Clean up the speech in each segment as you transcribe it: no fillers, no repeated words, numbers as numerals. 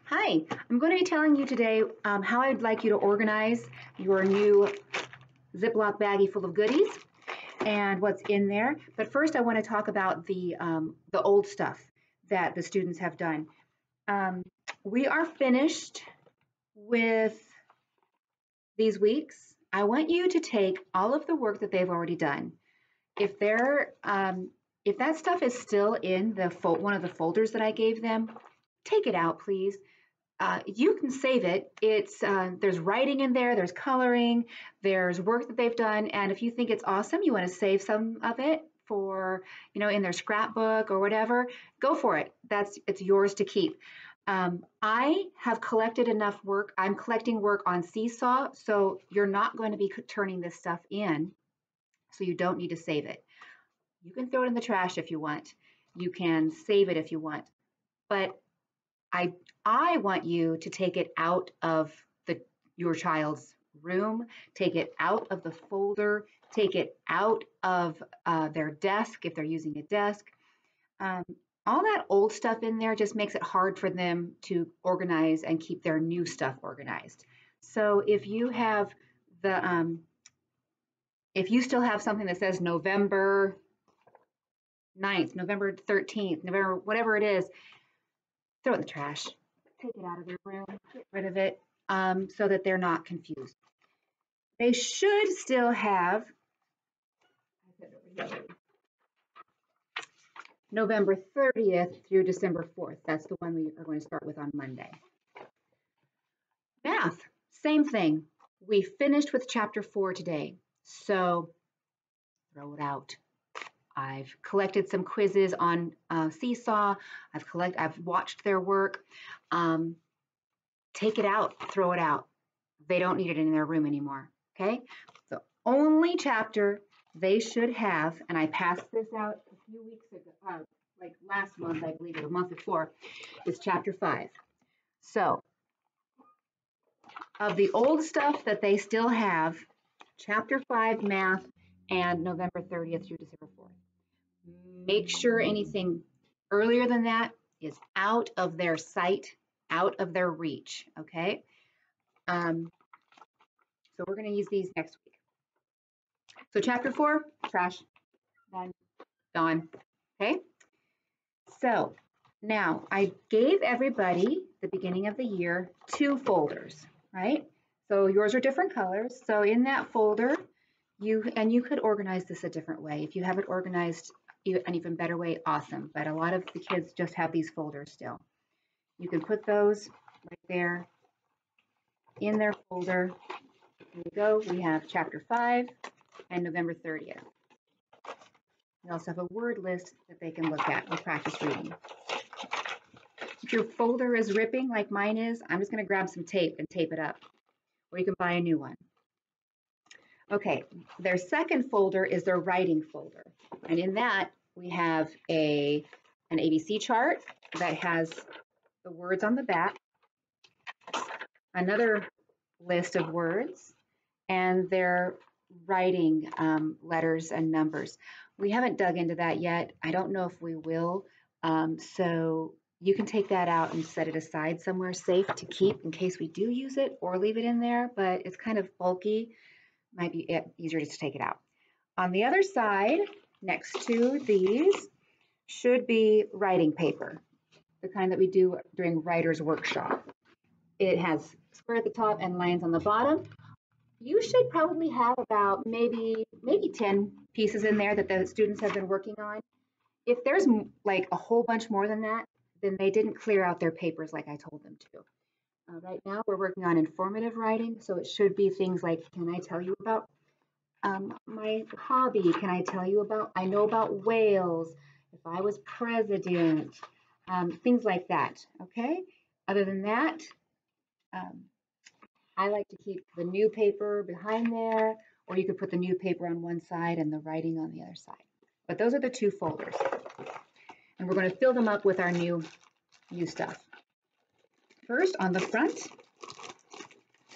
Hi, I'm going to be telling you today how I'd like you to organize your new Ziploc baggie full of goodies and what's in there. But first, I want to talk about the old stuff that the students have done. Um, we are finished with these weeks. I want you to take all of the work that they've already done. If they're if that stuff is still in one of the folders that I gave them, take it out, please. You can save it. There's writing in there, there's coloring, there's work that they've done, and if you think it's awesome, you want to save some of it for, in their scrapbook or whatever, go for it. It's yours to keep. I have collected enough work. I'm collecting work on Seesaw, so you're not going to be turning this stuff in, so you don't need to save it. You can throw it in the trash if you want. You can save it if you want, but I want you to take it out of your child's room, take it out of the folder, take it out of their desk if they're using a desk. Um, all that old stuff in there just makes it hard for them to organize and keep their new stuff organized. So if you still have something that says November 9th, November 13th, November, whatever it is, throw it in the trash. Take it out of their room, get rid of it, so that they're not confused. They should still have November 30th through December 4th. That's the one we are going to start with on Monday. Math, same thing. We finished with chapter 4 today, so throw it out. I've collected some quizzes on Seesaw. I've watched their work. Take it out, throw it out. They don't need it in their room anymore, okay? The only chapter they should have, and I passed this out a few weeks ago, like last month, I believe, or the month before, is chapter 5. So, of the old stuff that they still have, chapter 5 math and November 30th through December 4th. Make sure anything earlier than that is out of their sight, out of their reach, okay? So we're going to use these next week. So chapter 4, trash, done, gone, okay? So now I gave everybody the beginning of the year 2 folders, right? So yours are different colors. So in that folder, you could organize this a different way. If you have it organized an even better way, awesome. But a lot of the kids just have these folders still. You can put those right there in their folder. Here we go. We have chapter 5 and November 30th. We also have a word list that they can look at and practice reading. If your folder is ripping like mine is, I'm just going to grab some tape and tape it up, or you can buy a new one. Okay, their second folder is their writing folder, and in that we have an ABC chart that has the words on the back, another list of words, and their writing letters and numbers. We haven't dug into that yet. I don't know if we will. So you can take that out and set it aside somewhere safe to keep in case we do use it, or leave it in there, but it's kind of bulky. Might be easier just to take it out. On the other side, next to these, should be writing paper, the kind that we do during writer's workshop. It has square at the top and lines on the bottom. You should probably have about maybe 10 pieces in there that the students have been working on. If there's like a whole bunch more than that, then they didn't clear out their papers like I told them to. Right now we're working on informative writing, so it should be things like, can I tell you about my hobby? Can I tell you about, I know about whales, if I was president, things like that, okay? Other than that, I like to keep the new paper behind there, or you could put the new paper on one side and the writing on the other side. But those are the 2 folders. And we're going to fill them up with our new stuff. First, on the front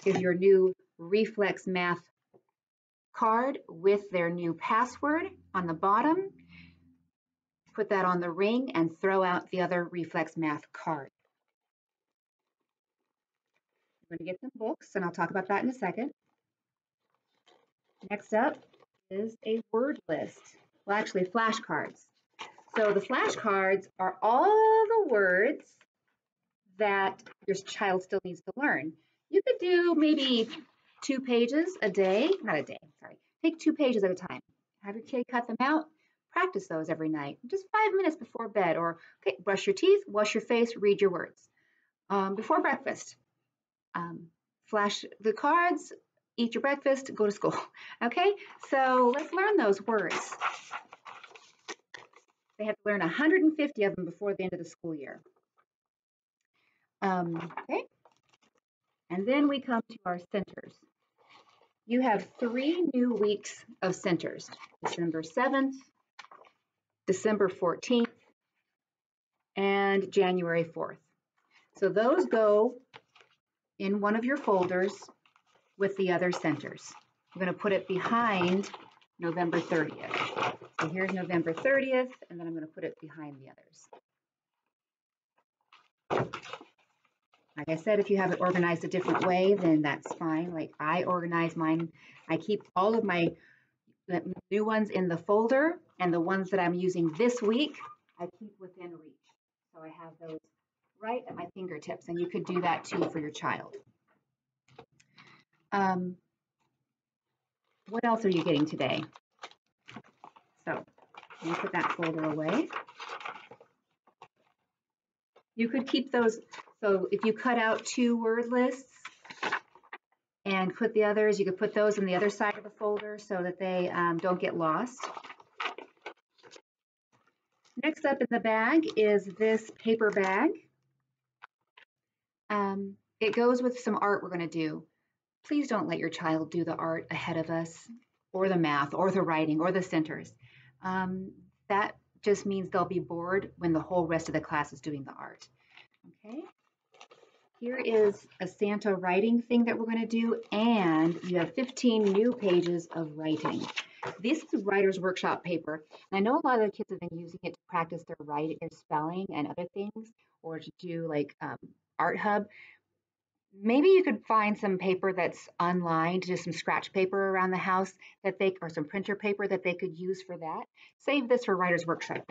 is your new Reflex Math card with their new password on the bottom. Put that on the ring and throw out the other Reflex Math card. I'm going to get some books, and I'll talk about that in a second. Next up is a word list. Well, actually, flashcards. So the flashcards are all the words that your child still needs to learn. You could do maybe 2 pages a day, not a day, sorry. Take 2 pages at a time. Have your kid cut them out. Practice those every night, just 5 minutes before bed, or okay, brush your teeth, wash your face, read your words. Before breakfast, flash the cards, eat your breakfast, go to school. Okay, so let's learn those words. They have to learn 150 of them before the end of the school year. Okay, and then we come to our centers. You have 3 new weeks of centers, December 7th, December 14th, and January 4th. So those go in one of your folders with the other centers. I'm going to put it behind November 30th. So here's November 30th, and then I'm going to put it behind the others. Like I said, if you have it organized a different way, then that's fine. Like I organize mine. I keep all of my new ones in the folder, and the ones that I'm using this week, I keep within reach. So I have those right at my fingertips, and you could do that too for your child. What else are you getting today? So let me put that folder away. You could keep those. So if you cut out 2 word lists and put the others, you could put those on the other side of the folder so that they don't get lost. Next up in the bag is this paper bag. It goes with some art we're going to do. Please don't let your child do the art ahead of us, or the math, or the writing, or the centers. That just means they'll be bored when the whole rest of the class is doing the art. Okay. Here is a Santa writing thing that we're going to do, and you have 15 new pages of writing. This is Writer's Workshop paper, and I know a lot of the kids have been using it to practice their writing, their spelling, and other things, or to do like Art Hub. Maybe you could find some paper that's unlined, just some scratch paper around the house that they, or some printer paper that they could use for that. Save this for Writer's Workshop.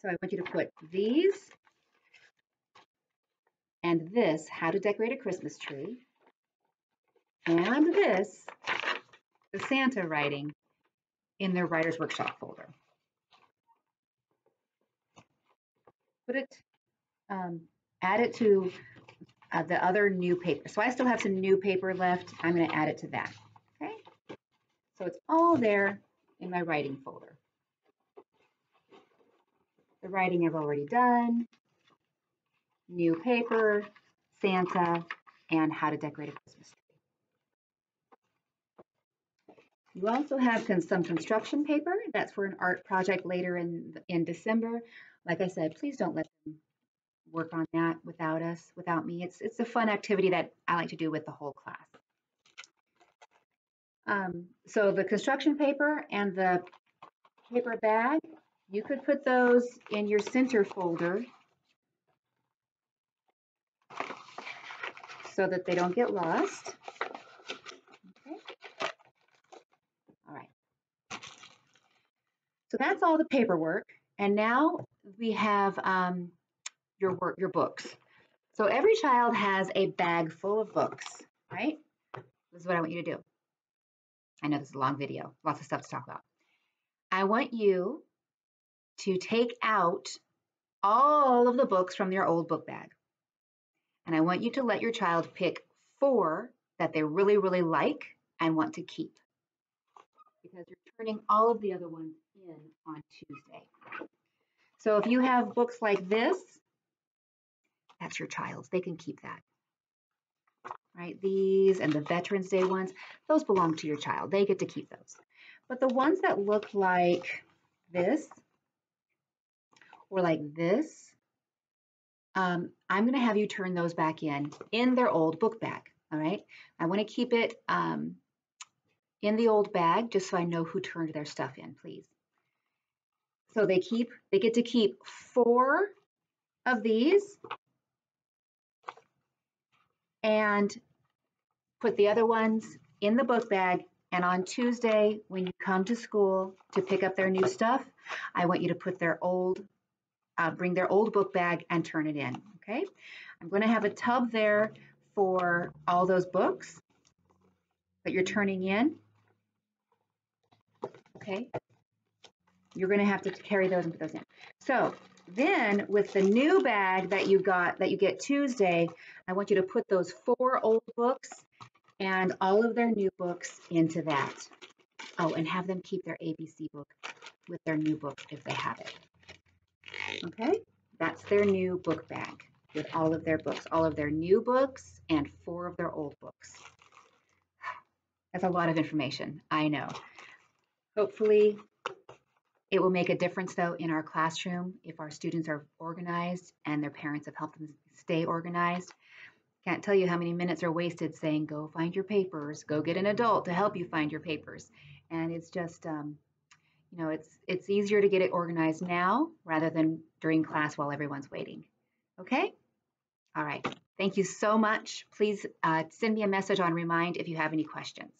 So I want you to put these and this, How to Decorate a Christmas Tree, and this, the Santa writing, in their Writer's Workshop folder. Put it, add it to the other new paper. So I still have some new paper left. I'm going to add it to that. Okay. So it's all there in my writing folder. The writing I've already done. New paper, Santa, and How to Decorate a Christmas tree. You also have some construction paper. That's for an art project later in December. Like I said, please don't let them work on that without us, without me. It's a fun activity that I like to do with the whole class. So the construction paper and the paper bag, you could put those in your center folder so that they don't get lost. Okay. All right. So that's all the paperwork. And now we have your books. So every child has a bag full of books, right? This is what I want you to do. I know this is a long video, lots of stuff to talk about. I want you to take out all of the books from your old book bag. And I want you to let your child pick 4 that they really, really like and want to keep, because you're turning all of the other ones in on Tuesday. So if you have books like this, that's your child's. They can keep that. Right? These and the Veterans Day ones, those belong to your child. They get to keep those. But the ones that look like this or like this, I'm going to have you turn those back in their old book bag. All right? I want to keep it in the old bag just so I know who turned their stuff in, please. So they get to keep 4 of these and put the other ones in the book bag. And on Tuesday, when you come to school to pick up their new stuff, I want you to put their bring their old book bag and turn it in, okay? I'm going to have a tub there for all those books that you're turning in, okay? You're going to have to carry those and put those in. So then with the new bag that you get Tuesday, I want you to put those 4 old books and all of their new books into that. Oh, and have them keep their ABC book with their new book if they have it. Okay, that's their new book bag with all of their books, all of their new books and 4 of their old books. That's a lot of information, I know. Hopefully, it will make a difference though in our classroom if our students are organized and their parents have helped them stay organized. Can't tell you how many minutes are wasted saying, go find your papers, go get an adult to help you find your papers. And it's just, you know, it's easier to get it organized now rather than during class while everyone's waiting. Okay? All right. Thank you so much. Please send me a message on Remind if you have any questions.